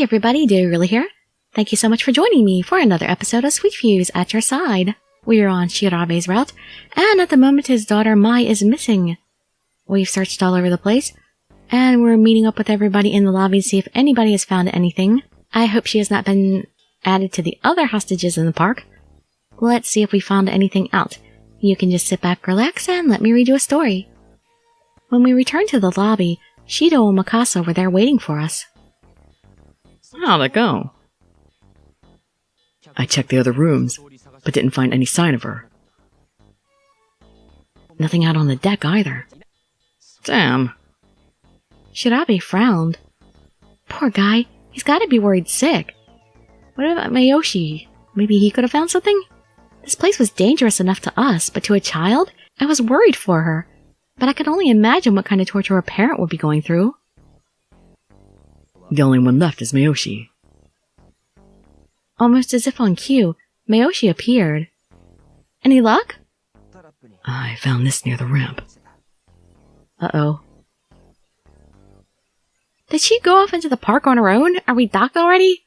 Hey everybody, Dirili here. Thank you so much for joining me for another episode of Sweet Fuse at your side. We are on Shirabe's route, and at the moment his daughter Mai is missing. We've searched all over the place, and we're meeting up with everybody in the lobby to see if anybody has found anything. I hope she has not been added to the other hostages in the park. Let's see if we found anything out. You can just sit back, relax, and let me read you a story. When we returned to the lobby, Shido and Mikasa were there waiting for us. How'd it go? I checked the other rooms, but didn't find any sign of her. Nothing out on the deck either. Damn. Shirabe frowned. Poor guy, he's gotta be worried sick. What about Mayoshi? Maybe he could have found something? This place was dangerous enough to us, but to a child? I was worried for her. But I could only imagine what kind of torture a parent would be going through. The only one left is Mayoshi. Almost as if on cue, Mayoshi appeared. Any luck? I found this near the ramp. Uh-oh. Did she go off into the park on her own? Are we docked already?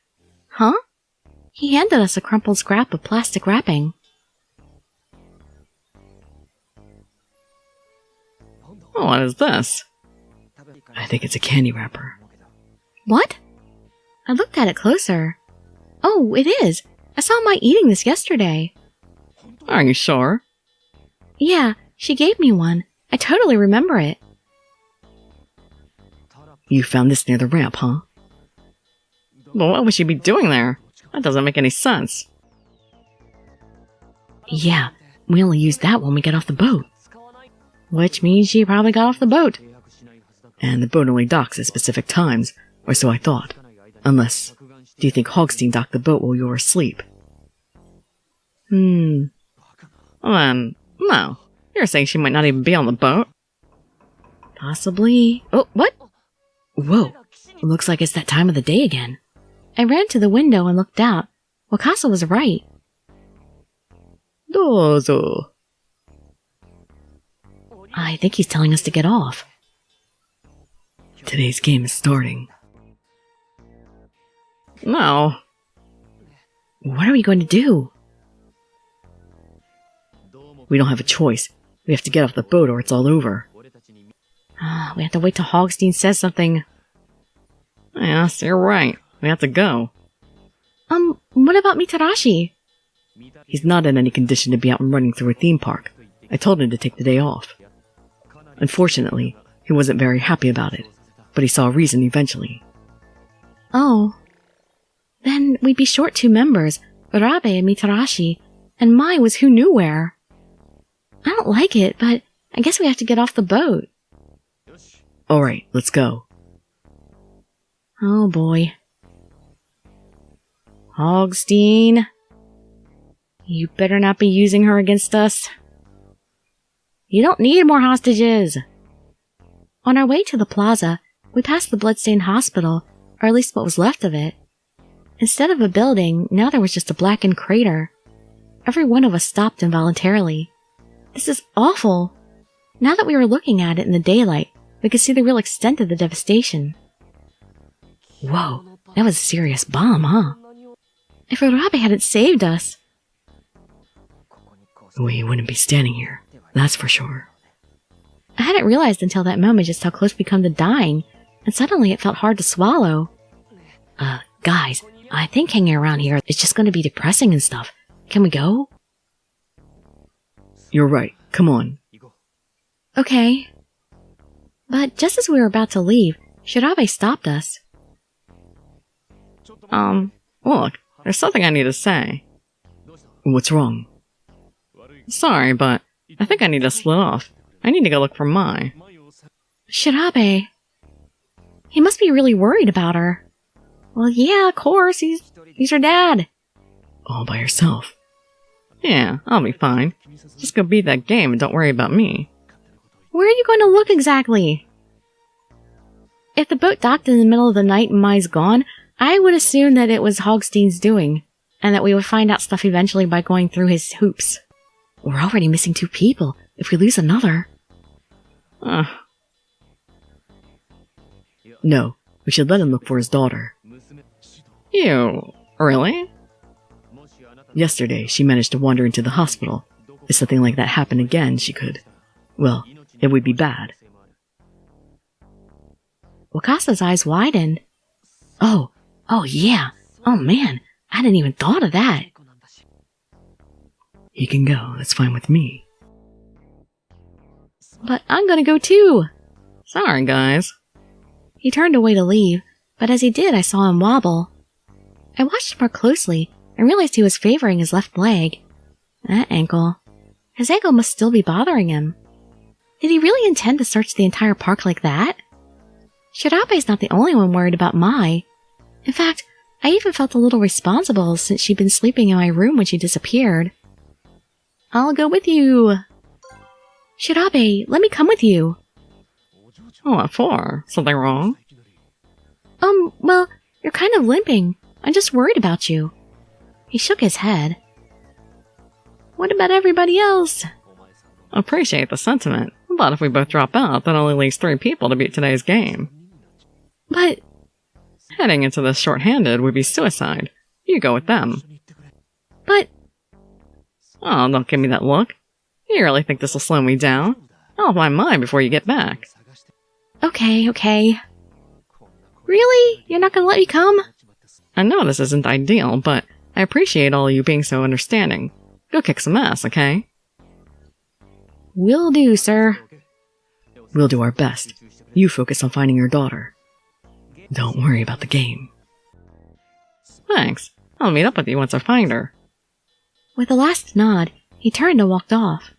Huh? He handed us a crumpled scrap of plastic wrapping. Oh, what is this? I think it's a candy wrapper. What? I looked at it closer. Oh, it is. I saw Mai eating this yesterday. Are you sure? Yeah, she gave me one. I totally remember it. You found this near the ramp, huh? Well, what would she be doing there? That doesn't make any sense. Yeah, we only use that when we get off the boat. Which means she probably got off the boat. And the boat only docks at specific times, or so I thought. Unless, do you think Hogs Stein docked the boat while you were asleep? Hmm. Well then, no. You're saying she might not even be on the boat? Possibly. Oh, what? Whoa. Looks like it's that time of the day again. I ran to the window and looked out. Wakasa was right. Dozo. I think he's telling us to get off. Today's game is starting. No. What are we going to do? We don't have a choice. We have to get off the boat or it's all over. We have to wait till Hogs Stein says something. Yes, you're right. We have to go. What about Mitarashi? He's not in any condition to be out and running through a theme park. I told him to take the day off. Unfortunately, he wasn't very happy about it, but he saw a reason eventually. Oh. Then we'd be short 2 members, Shirabe and Mitarashi, and Mai was who knew where. I don't like it, but I guess we have to get off the boat. Alright, let's go. Oh boy. Hogs Stein. You better not be using her against us. You don't need more hostages. On our way to the plaza, we passed the bloodstained hospital, or at least what was left of it. Instead of a building, now there was just a blackened crater. Every one of us stopped involuntarily. This is awful. Now that we were looking at it in the daylight, we could see the real extent of the devastation. Whoa, that was a serious bomb, huh? If Shirabe hadn't saved us... We wouldn't be standing here, that's for sure. I hadn't realized until that moment just how close we'd come to dying, and suddenly it felt hard to swallow. Guys, I think hanging around here is just going to be depressing and stuff. Can we go? You're right, come on. Okay. But just as we were about to leave, Shirabe stopped us. Look, there's something I need to say. What's wrong? Sorry, but I think I need to split off. I need to go look for Mai. Shirabe. He must be really worried about her. Well, yeah, of course, he's her dad. All by yourself? Yeah, I'll be fine. Just go beat that game and don't worry about me. Where are you going to look exactly? If the boat docked in the middle of the night and Mai's gone, I would assume that it was Hogs Stein's doing, and that we would find out stuff eventually by going through his hoops. We're already missing 2 people. If we lose another... No, we should let him look for his daughter. You... really? Yesterday, she managed to wander into the hospital. If something like that happened again, she could... well, it would be bad. Wakasa's eyes widened. Oh yeah. Oh man, I didn't even thought of that. He can go, that's fine with me. But I'm gonna go too. Sorry, guys. He turned away to leave, but as he did, I saw him wobble. I watched more closely and realized he was favoring his left leg. That ankle. His ankle must still be bothering him. Did he really intend to search the entire park like that? Shirabe's not the only one worried about Mai. In fact, I even felt a little responsible since she'd been sleeping in my room when she disappeared. I'll go with you. Shirabe, let me come with you. What for? Something wrong? Well, you're kind of limping. I'm just worried about you. He shook his head. What about everybody else? Appreciate the sentiment, but if we both drop out, that only leaves 3 people to beat today's game. But... heading into this short-handed would be suicide. You go with them. But... oh, don't give me that look. You really think this will slow me down? I'll have my mind before you get back. Okay. Really? You're not gonna let me come? I know this isn't ideal, but I appreciate all of you being so understanding. Go kick some ass, okay? Will do, sir. We'll do our best. You focus on finding your daughter. Don't worry about the game. Thanks. I'll meet up with you once I find her. With a last nod, he turned and walked off.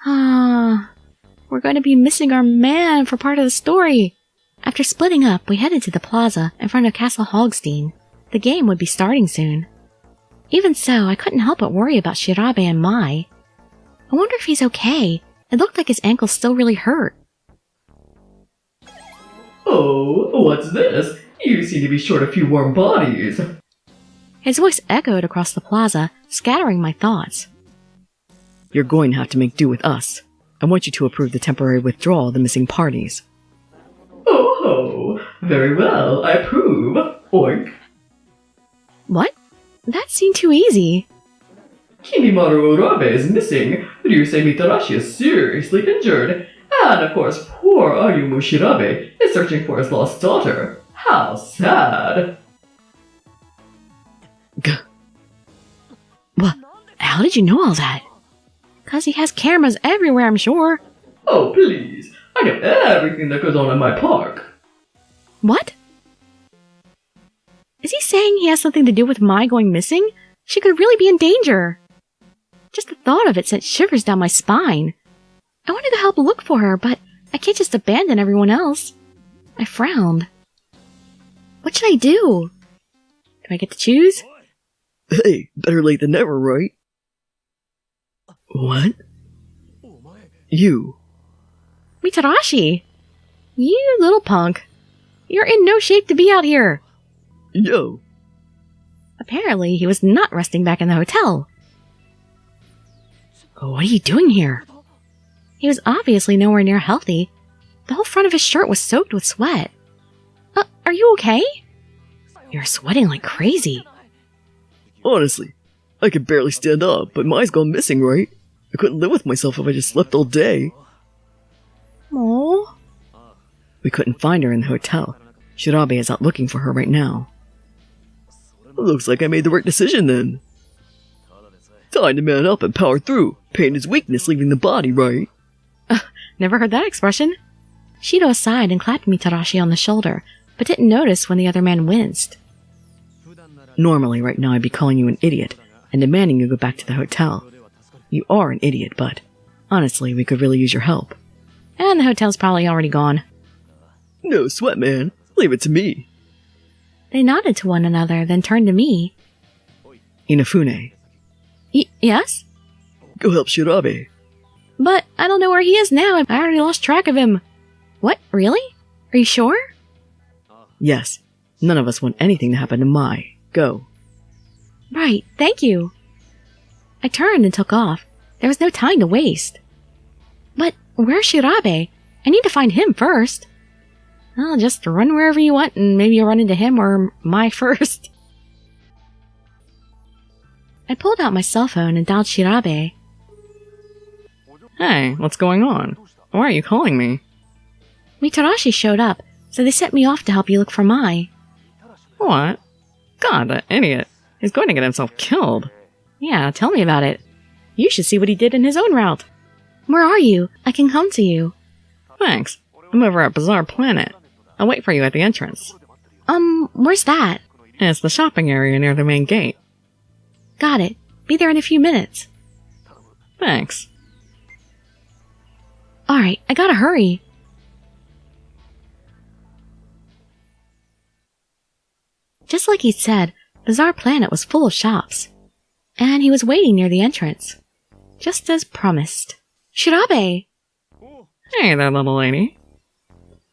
We're going to be missing our man for part of the story. After splitting up, we headed to the plaza in front of Castle Hogs Stein. The game would be starting soon. Even so, I couldn't help but worry about Shirabe and Mai. I wonder if he's okay. It looked like his ankle still really hurt. Oh, what's this? You seem to be short a few warm bodies. His voice echoed across the plaza, scattering my thoughts. You're going to have to make do with us. I want you to approve the temporary withdrawal of the missing parties. Oh, very well, I approve. Oink. What? That seemed too easy. Kimimaru Urabe is missing, Ryusei Mitarashi is seriously injured, and of course poor Ayumu Shirabe is searching for his lost daughter. How sad. What? How did you know all that? 'Cause he has cameras everywhere, I'm sure. Oh, please. I know everything that goes on in my park. What? Is he saying he has something to do with Mai going missing? She could really be in danger. Just the thought of it sent shivers down my spine. I wanted to help look for her, but I can't just abandon everyone else. I frowned. What should I do? Do I get to choose? Hey, better late than never, right? What? You. Mitarashi! You little punk. You're in no shape to be out here. Yo. Apparently, he was not resting back in the hotel. What are you doing here? He was obviously nowhere near healthy. The whole front of his shirt was soaked with sweat. Are you okay? You're sweating like crazy. Honestly, I could barely stand up, but Mai's gone missing, right? I couldn't live with myself if I just slept all day. Oh. We couldn't find her in the hotel. Shirabe is out looking for her right now. Looks like I made the right decision then. Time to man up and power through. Pain is weakness leaving the body, right? Never heard that expression. Shido sighed and clapped Mitarashi on the shoulder, but didn't notice when the other man winced. Normally, right now I'd be calling you an idiot and demanding you go back to the hotel. You are an idiot, but honestly, we could really use your help. And the hotel's probably already gone. No sweat, man. Leave it to me. They nodded to one another, then turned to me. Inafune. Yes? Go help Shirabe. But I don't know where he is now. I already lost track of him. What? Really? Are you sure? Yes. None of us want anything to happen to Mai. Go. Right, thank you. I turned and took off. There was no time to waste. But where's Shirabe? I need to find him first. Well, just run wherever you want and maybe you'll run into him or Mai first. I pulled out my cell phone and dialed Shirabe. Hey, what's going on? Why are you calling me? Mitarashi showed up, so they sent me off to help you look for Mai. What? God, that idiot. He's going to get himself killed. Yeah, tell me about it. You should see what he did in his own route. Where are you? I can come to you. Thanks. I'm over at Bazaar Planet. I'll wait for you at the entrance. Where's that? It's the shopping area near the main gate. Got it. Be there in a few minutes. Thanks. Alright, I gotta hurry. Just like he'd said, Bazaar Planet was full of shops. And he was waiting near the entrance. Just as promised. Shirabe! Hey there, little lady.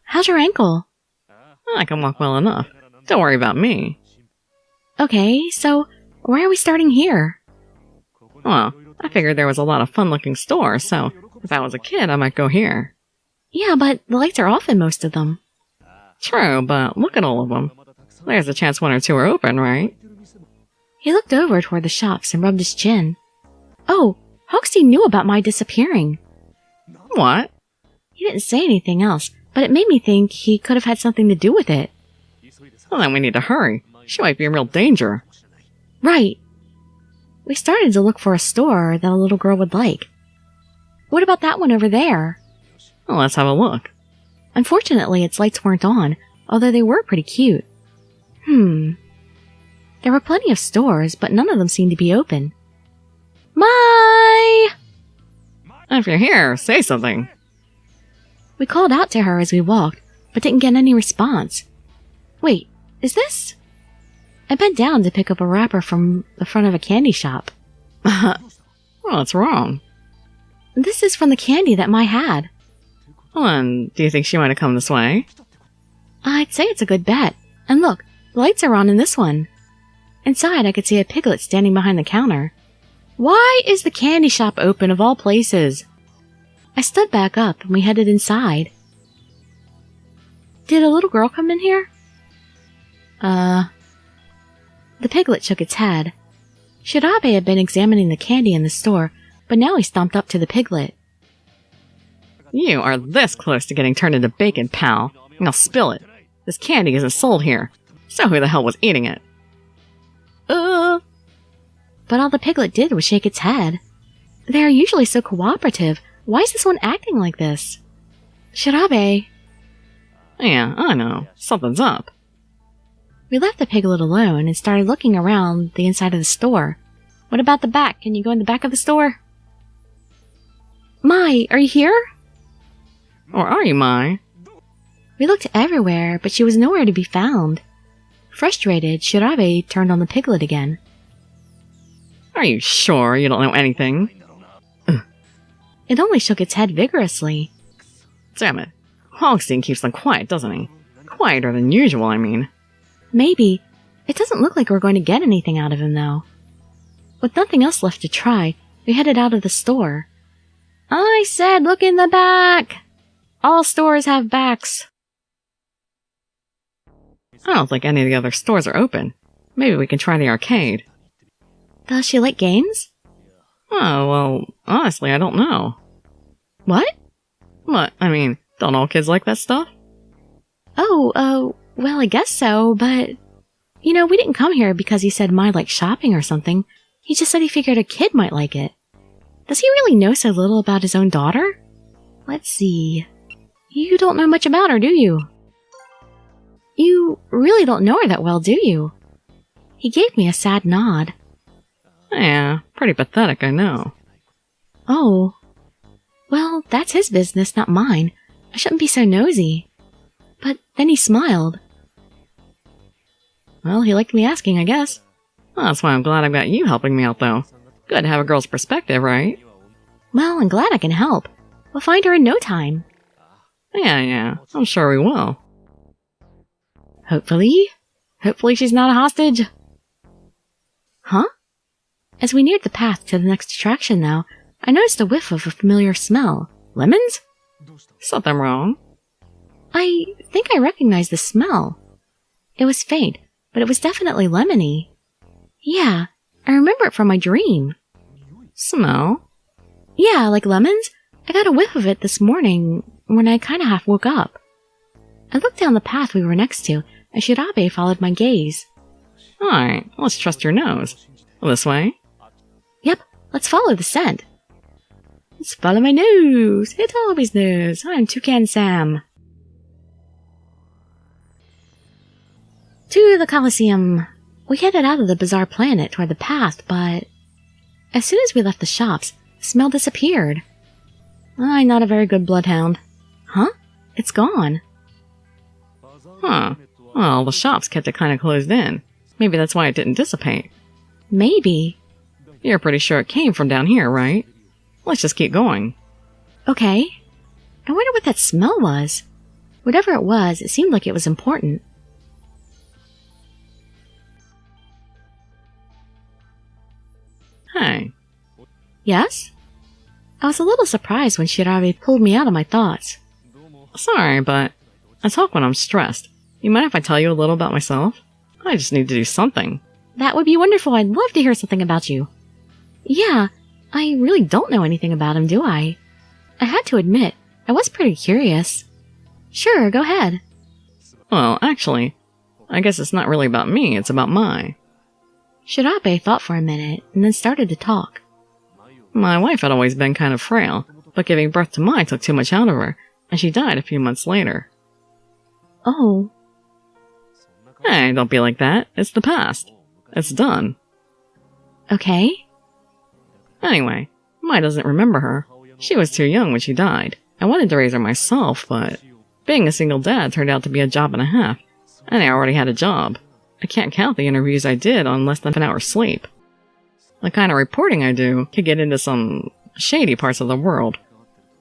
How's your ankle? I can walk well enough. Don't worry about me. Okay, so why are we starting here? Well, I figured there was a lot of fun-looking stores, so if I was a kid, I might go here. Yeah, but the lights are off in most of them. True, but look at all of them. There's a chance one or two are open, right? He looked over toward the shops and rubbed his chin. Oh, Hogs Stein knew about my disappearing. What? He didn't say anything else, but it made me think he could have had something to do with it. Well, then we need to hurry. She might be in real danger. Right. We started to look for a store that a little girl would like. What about that one over there? Well, let's have a look. Unfortunately, its lights weren't on, although they were pretty cute. There were plenty of stores, but none of them seemed to be open. Mai! If you're here, say something. We called out to her as we walked, but didn't get any response. Wait, is this? I bent down to pick up a wrapper from the front of a candy shop. What's wrong? This is from the candy that Mai had. Well, then, do you think she might have come this way? I'd say it's a good bet. And look, the lights are on in this one. Inside, I could see a piglet standing behind the counter. Why is the candy shop open of all places? I stood back up and we headed inside. Did a little girl come in here? The piglet shook its head. Shirabe had been examining the candy in the store, but now he stomped up to the piglet. You are this close to getting turned into bacon, pal. Now spill it. This candy isn't sold here. So who the hell was eating it? But all the piglet did was shake its head. They are usually so cooperative. Why is this one acting like this? Shirabe. Yeah, I know. Something's up. We left the piglet alone and started looking around the inside of the store. What about the back? Can you go in the back of the store? Mai, are you here? Or are you, Mai? We looked everywhere, but she was nowhere to be found. Frustrated, Shirabe turned on the piglet again. Are you sure you don't know anything? It only shook its head vigorously. Damn it. Hogs Stein keeps them quiet, doesn't he? Quieter than usual, I mean. Maybe. It doesn't look like we're going to get anything out of him, though. With nothing else left to try, we headed out of the store. I said look in the back! All stores have backs. I don't think any of the other stores are open. Maybe we can try the arcade. Does she like games? Oh, well, honestly, I don't know. What? What? I mean, don't all kids like that stuff? Oh, well, I guess so, but... You know, we didn't come here because he said Mai liked shopping or something. He just said he figured a kid might like it. Does he really know so little about his own daughter? Let's see... You don't know much about her, do you? You really don't know her that well, do you? He gave me a sad nod. Yeah, pretty pathetic, I know. Oh. Well, that's his business, not mine. I shouldn't be so nosy. But then he smiled. Well, he liked me asking, I guess. Well, that's why I'm glad I've got you helping me out, though. Good to have a girl's perspective, right? Well, I'm glad I can help. We'll find her in no time. Yeah, I'm sure we will. Hopefully. Hopefully she's not a hostage. Huh? As we neared the path to the next attraction, though, I noticed a whiff of a familiar smell. Lemons? Something wrong? I think I recognized the smell. It was faint, but it was definitely lemony. Yeah, I remember it from my dream. Smell? Yeah, like lemons. I got a whiff of it this morning when I kinda half woke up. I looked down the path we were next to, and Shirabe followed my gaze. Alright, let's trust your nose. This way? Yep, let's follow the scent. Let's follow my nose. It always knows. I'm Toucan Sam. To the Coliseum. We headed out of the bizarre planet toward the path, but as soon as we left the shops, the smell disappeared. I'm not a very good bloodhound. Huh? It's gone. Huh. Well, the shops kept it kind of closed in. Maybe that's why it didn't dissipate. Maybe. You're pretty sure it came from down here, right? Let's just keep going. Okay. I wonder what that smell was. Whatever it was, it seemed like it was important. Hey. Yes? I was a little surprised when Shirabe pulled me out of my thoughts. Sorry, but I talk when I'm stressed. You mind if I tell you a little about myself? I just need to do something. That would be wonderful. I'd love to hear something about you. Yeah, I really don't know anything about him, do I? I had to admit, I was pretty curious. Sure, go ahead. Well, actually, I guess it's not really about me, it's about Mai. Shirabe thought for a minute, and then started to talk. My wife had always been kind of frail, but giving birth to Mai took too much out of her, and she died a few months later. Oh. Hey, don't be like that. It's the past. It's done. Okay. Anyway, Mai doesn't remember her. She was too young when she died. I wanted to raise her myself, but being a single dad turned out to be a job and a half, and I already had a job. I can't count the interviews I did on less than an hour's sleep. The kind of reporting I do could get into some shady parts of the world,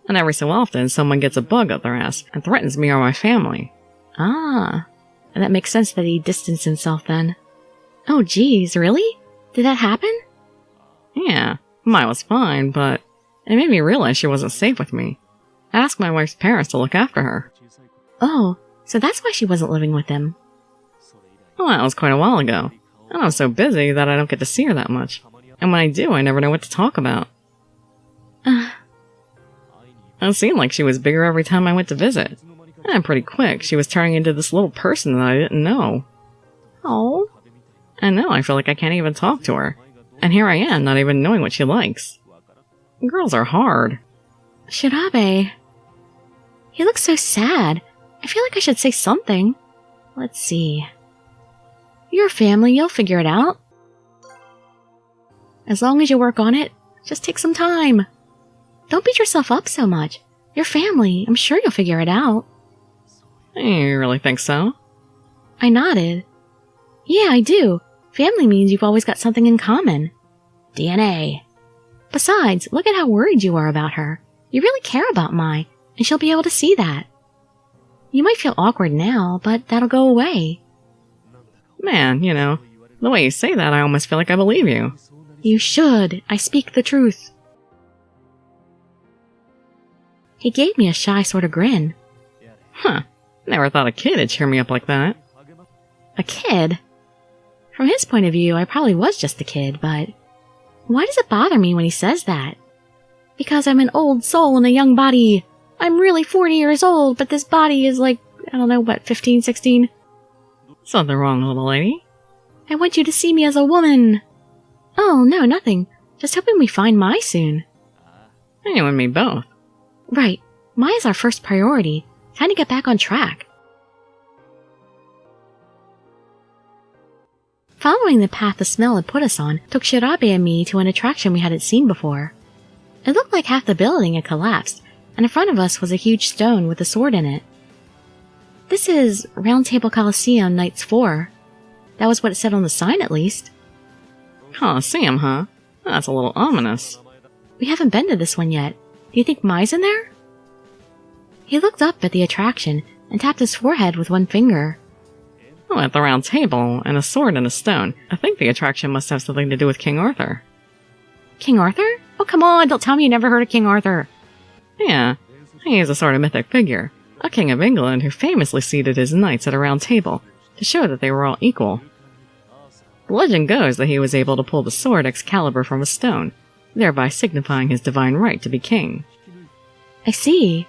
and every so often someone gets a bug up their ass and threatens me or my family. Ah, and that makes sense that he distanced himself then. Oh geez, really? Did that happen? Yeah, Mai was fine, but it made me realize she wasn't safe with me. I asked my wife's parents to look after her. Oh, so that's why she wasn't living with him. Well, that was quite a while ago, and I'm so busy that I don't get to see her that much. And when I do, I never know what to talk about. It seemed like she was bigger every time I went to visit. And pretty quick, she was turning into this little person that I didn't know. Oh. And now I feel like I can't even talk to her. And here I am, not even knowing what she likes. Girls are hard. Shirabe. He looks so sad. I feel like I should say something. Let's see. Your family, you'll figure it out. As long as you work on it, just take some time. Don't beat yourself up so much. Your family, I'm sure you'll figure it out. You really think so? I nodded. Yeah, I do. Family means you've always got something in common. DNA. Besides, look at how worried you are about her. You really care about Mai, and she'll be able to see that. You might feel awkward now, but that'll go away. Man, you know, the way you say that, I almost feel like I believe you. You should. I speak the truth. He gave me a shy sort of grin. Huh. Never thought a kid would cheer me up like that. A kid? From his point of view, I probably was just a kid, but why does it bother me when he says that? Because I'm an old soul in a young body. I'm really 40 years old, but this body is like, I don't know, what, 15, 16? Something wrong, little lady? I want you to see me as a woman. Oh, no, nothing. Just hoping we find Mai soon. You and me both. Right. Mai is our first priority. Time to get back on track. Following the path the smell had put us on took Shirabe and me to an attraction we hadn't seen before. It looked like half the building had collapsed, and in front of us was a huge stone with a sword in it. This is Round Table Coliseum Nights 4. That was what it said on the sign, at least. Coliseum, huh? That's a little ominous. We haven't been to this one yet. Do you think Mai's in there? He looked up at the attraction and tapped his forehead with one finger. Oh, at the round table, and a sword and a stone. I think the attraction must have something to do with King Arthur. King Arthur? Oh, come on, don't tell me you never heard of King Arthur. Yeah, he is a sort of mythic figure. a king of England who famously seated his knights at a round table to show that they were all equal. The legend goes that he was able to pull the sword Excalibur from a stone, thereby signifying his divine right to be king. I see.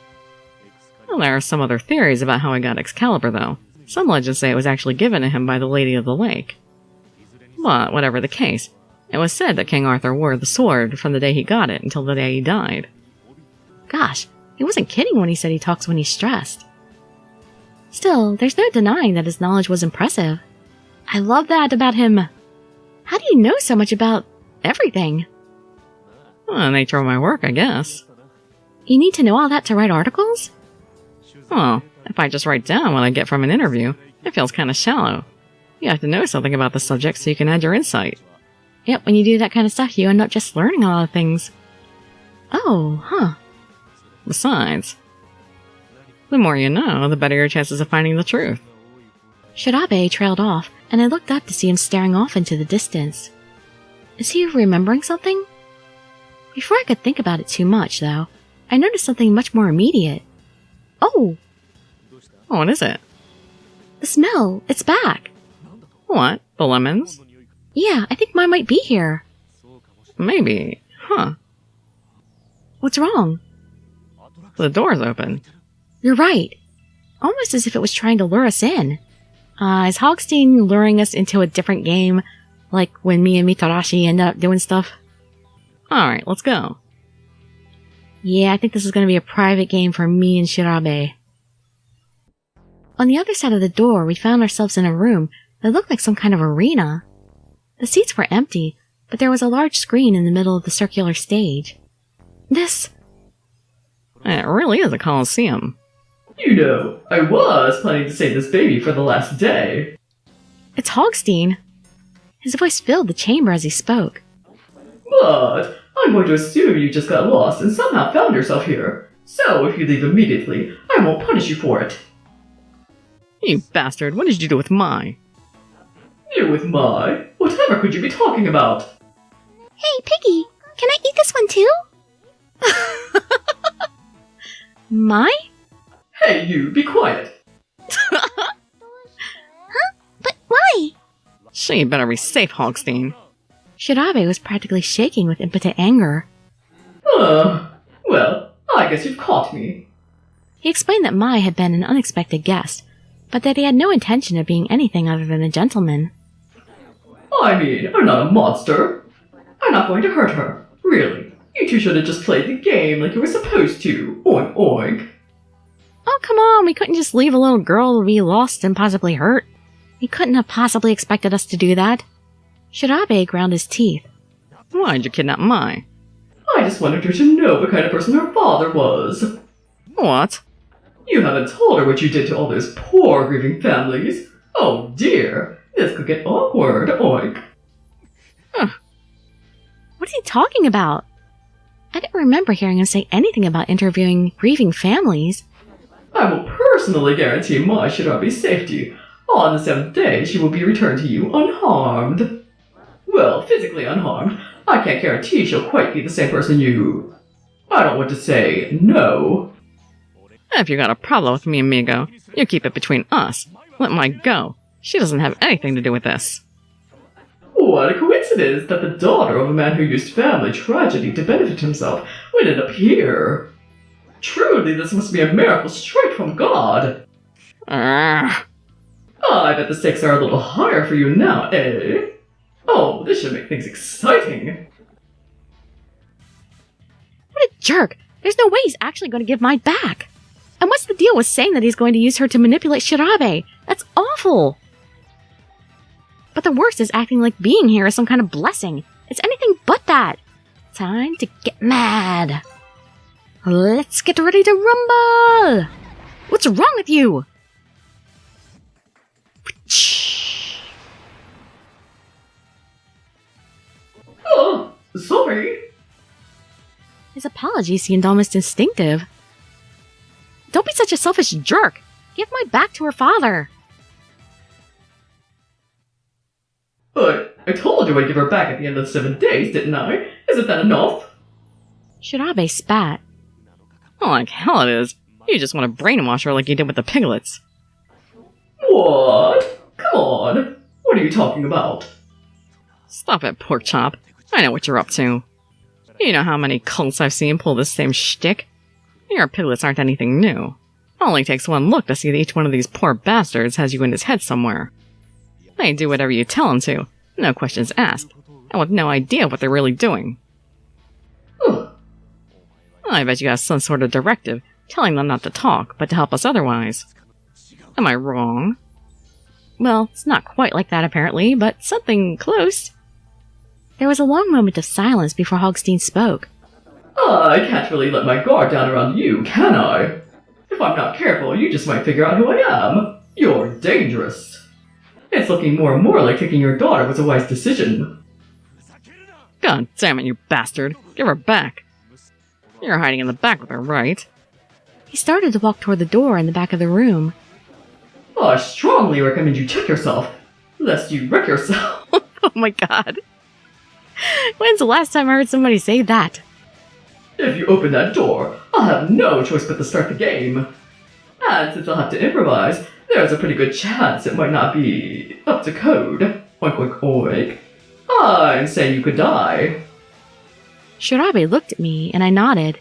Well, there are some other theories about how he got Excalibur, though. Some legends say it was actually given to him by the Lady of the Lake. But, whatever the case, it was said that King Arthur wore the sword from the day he got it until the day he died. Gosh, he wasn't kidding when he said he talks when he's stressed. Still, there's no denying that his knowledge was impressive. I love that about him. How do you know so much about everything? Well, the nature of my work, I guess. You need to know all that to write articles? Well, if I just write down what I get from an interview, it feels kind of shallow. You have to know something about the subject so you can add your insight. Yep, when you do that kind of stuff, you end up just learning a lot of things. Oh, huh. Besides, the more you know, the better your chances of finding the truth. Shirabe trailed off, and I looked up to see him staring off into the distance. Is he remembering something? Before I could think about it too much, though, I noticed something much more immediate. Oh! What is it? The smell! It's back! What? The lemons? Yeah, I think mine might be here. Maybe. Huh. What's wrong? The door's open. You're right. Almost as if it was trying to lure us in. Is Hogs Stein luring us into a different game? Like when me and Mitarashi ended up doing stuff? Alright, let's go. Yeah, I think this is going to be a private game for me and Shirabe. On the other side of the door, we found ourselves in a room that looked like some kind of arena. The seats were empty, but there was a large screen in the middle of the circular stage. This... It really is a Coliseum. You know, I was planning to save this baby for the last day. It's Hogs Stein. His voice filled the chamber as he spoke. But I'm going to assume you just got lost and somehow found yourself here. So if you leave immediately, I won't punish you for it. You bastard, what did you do with Mai? You with my? Whatever could you be talking about? Hey, Piggy! Can I eat this one too? My? Hey you, be quiet. Huh? But why? She better be safe, Hogs Stein. Shirabe was practically shaking with impotent anger. Well, I guess you've caught me. He explained that Mai had been an unexpected guest, but that he had no intention of being anything other than a gentleman. I mean, I'm not a monster. I'm not going to hurt her. Really. You two should have just played the game like you were supposed to. Oink oink. Oh, come on, we couldn't just leave a little girl to be lost and possibly hurt. He couldn't have possibly expected us to do that. Shirabe ground his teeth. Why'd you kidnap Mai? I just wanted her to know what kind of person her father was. What? You haven't told her what you did to all those poor grieving families. Oh dear, this could get awkward, oink. What is he talking about? I didn't remember hearing him say anything about interviewing grieving families. I will personally guarantee my Shirabe's safety. On the 7th day, she will be returned to you unharmed. Well, physically unharmed. I can't guarantee she'll quite be the same person you... I don't want to say no. If you got a problem with me, amigo, you keep it between us. Let Mai go. She doesn't have anything to do with this. What a coincidence that the daughter of a man who used family tragedy to benefit himself would end up here. Truly, this must be a miracle straight from God. I bet the stakes are a little higher for you now, eh? Oh, this should make things exciting. What a jerk! There's no way he's actually going to give Mai back. And what's the deal with saying that he's going to use her to manipulate Shirabe? That's awful! But the worst is acting like being here is some kind of blessing. It's anything but that. Time to get mad. Let's get ready to rumble! What's wrong with you? Oh, sorry. His apology seemed almost instinctive. Don't be such a selfish jerk. Give Mai back to her father. But I told you I'd give her back at the end of the 7 days, didn't I? Isn't that enough? Shirabe spat. Like hell it is. You just want to brainwash her like you did with the piglets. What? Come on. What are you talking about? Stop it, pork chop. I know what you're up to. You know how many cults I've seen pull this same shtick? Your piglets aren't anything new. Only takes one look to see that each one of these poor bastards has you in his head somewhere. They do whatever you tell them to, no questions asked, and with no idea what they're really doing. I bet you have some sort of directive telling them not to talk, but to help us otherwise. Am I wrong? Well, it's not quite like that apparently, but something close. There was a long moment of silence before Hogs Stein spoke. I can't really let my guard down around you, can I? If I'm not careful, you just might figure out who I am. You're dangerous. It's looking more and more like taking your daughter was a wise decision. God damn it, you bastard. Give her back. You're hiding in the back with her, right? He started to walk toward the door in the back of the room. I strongly recommend you check yourself, lest you wreck yourself. Oh my god. When's the last time I heard somebody say that? If you open that door, I'll have no choice but to start the game. And since I'll have to improvise, there's a pretty good chance it might not be up to code. Oink oink oink. I'm saying you could die. Shirabe looked at me, and I nodded.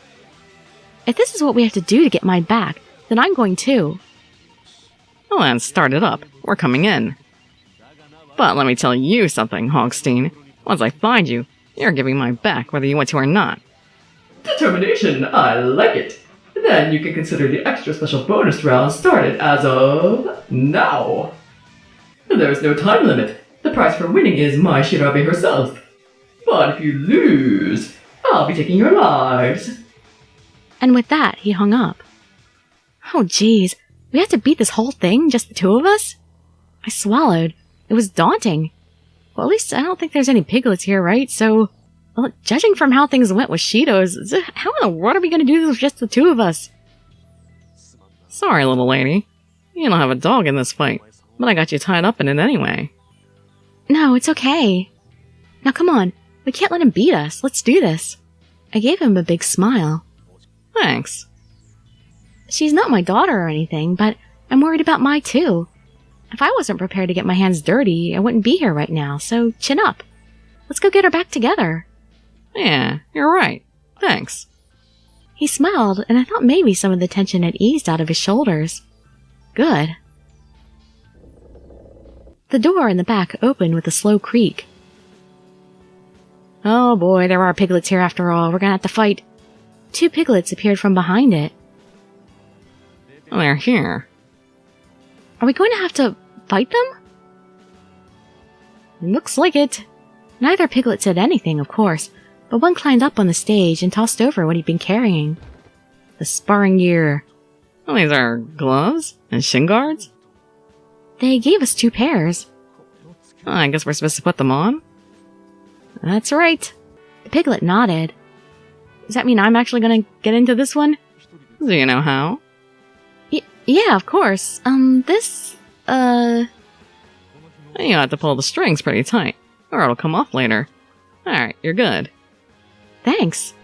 If this is what we have to do to get mine back, then I'm going too. Well then, start it up. We're coming in. But let me tell you something, Hogs Stein. Once I find you, you're giving mine back whether you want to or not. Determination, I like it. Then you can consider the extra special bonus round started as of now. There's no time limit. The prize for winning is my Shirabe herself. But if you lose, I'll be taking your lives. And with that, he hung up. Oh geez, we have to beat this whole thing, just the two of us? I swallowed. It was daunting. Well, at least I don't think there's any piglets here, right? So, well, judging from how things went with Shido's, how in the world are we going to do this with just the two of us? Sorry, little lady. You don't have a dog in this fight, but I got you tied up in it anyway. No, it's okay. Now come on, we can't let him beat us. Let's do this. I gave him a big smile. Thanks. She's not my daughter or anything, but I'm worried about Mai too. If I wasn't prepared to get my hands dirty, I wouldn't be here right now, so chin up. Let's go get her back together. Yeah, you're right. Thanks. He smiled, and I thought maybe some of the tension had eased out of his shoulders. Good. The door in the back opened with a slow creak. Oh boy, there are piglets here after all. We're gonna have to fight. 2 piglets appeared from behind it. Oh, they're here. Are we going to have to fight them? Looks like it. Neither piglet said anything, of course, but one climbed up on the stage and tossed over what he'd been carrying. The sparring gear. Oh, these are gloves and shin guards? They gave us 2 pairs. Oh, I guess we're supposed to put them on? That's right. The piglet nodded. Does that mean I'm actually going to get into this one? Do you know how? Yeah, of course. You have to pull the strings pretty tight, or it'll come off later. Alright, you're good. Thanks.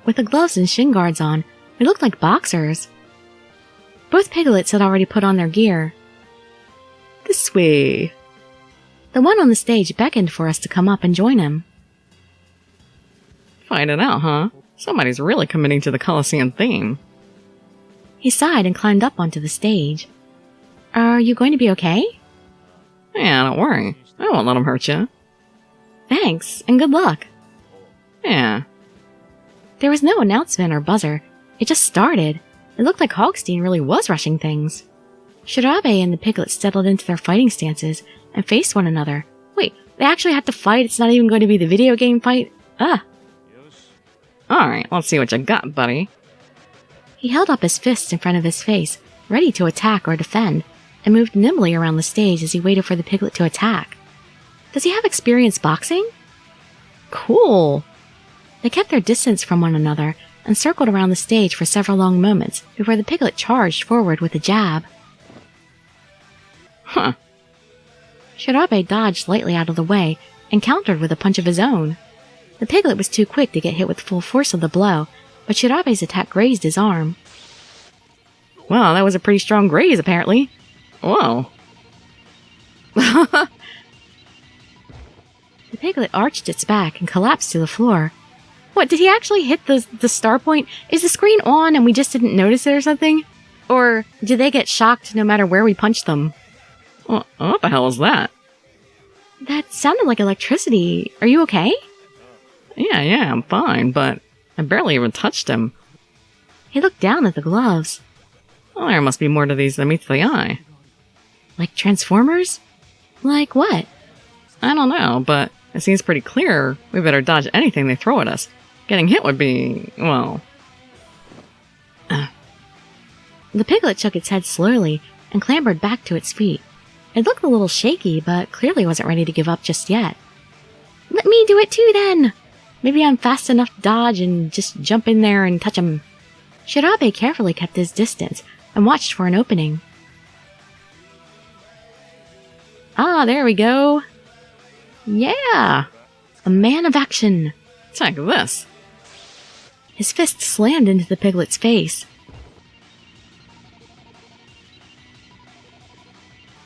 With the gloves and shin guards on, we looked like boxers. Both piglets had already put on their gear. This way. The one on the stage beckoned for us to come up and join him. Find it out, huh? Somebody's really committing to the Coliseum theme. He sighed and climbed up onto the stage. Are you going to be okay? Yeah, don't worry. I won't let him hurt you. Thanks, and good luck. Yeah. There was no announcement or buzzer. It just started. It looked like Hogs Stein really was rushing things. Shirabe and the piglets settled into their fighting stances and faced one another. Wait, they actually had to fight? It's not even going to be the video game fight? Alright, let's see what you got, buddy. He held up his fists in front of his face, ready to attack or defend, and moved nimbly around the stage as he waited for the piglet to attack. Does he have experience boxing? Cool. They kept their distance from one another and circled around the stage for several long moments before the piglet charged forward with a jab. Huh. Shirabe dodged lightly out of the way and countered with a punch of his own. The piglet was too quick to get hit with full force of the blow, but Shirabe's attack grazed his arm. Wow, that was a pretty strong graze, apparently. Whoa. The piglet arched its back and collapsed to the floor. What, did he actually hit the star point? Is the screen on and we just didn't notice it or something? Or did they get shocked no matter where we punched them? What the hell was that? That sounded like electricity. Are you okay? Yeah, I'm fine, but I barely even touched him. He looked down at the gloves. Well, there must be more to these than meets the eye. Like Transformers? Like what? I don't know, but it seems pretty clear we better dodge anything they throw at us. Getting hit would be, well... The piglet shook its head slowly and clambered back to its feet. It looked a little shaky, but clearly wasn't ready to give up just yet. Let me do it too, then! Maybe I'm fast enough to dodge and just jump in there and touch him. Shirabe carefully kept his distance and watched for an opening. Ah, there we go. Yeah! A man of action. Check this. His fist slammed into the piglet's face.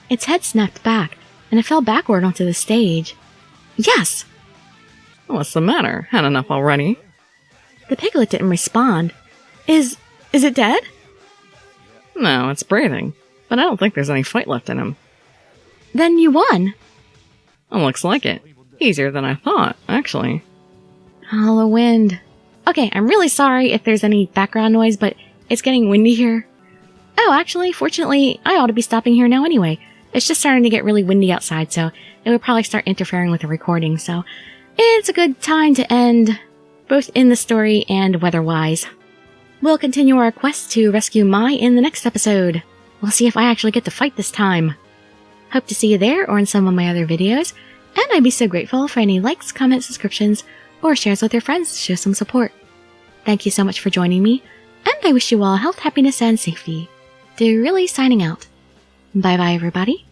Its head snapped back, and it fell backward onto the stage. Yes! What's the matter? Had enough already? The piglet didn't respond. Is it dead? No, it's breathing, but I don't think there's any fight left in him. Then you won. It looks like it. Easier than I thought, actually. Oh, the wind. Okay, I'm really sorry if there's any background noise, but it's getting windy here. Oh, actually, fortunately, I ought to be stopping here now anyway. It's just starting to get really windy outside, so it would probably start interfering with the recording, so it's a good time to end, both in the story and weather-wise. We'll continue our quest to rescue Mai in the next episode. We'll see if I actually get to fight this time. Hope to see you there or in some of my other videos, and I'd be so grateful for any likes, comments, subscriptions, or shares with your friends to show some support. Thank you so much for joining me, and I wish you all health, happiness, and safety. Dirili signing out. Bye bye, everybody.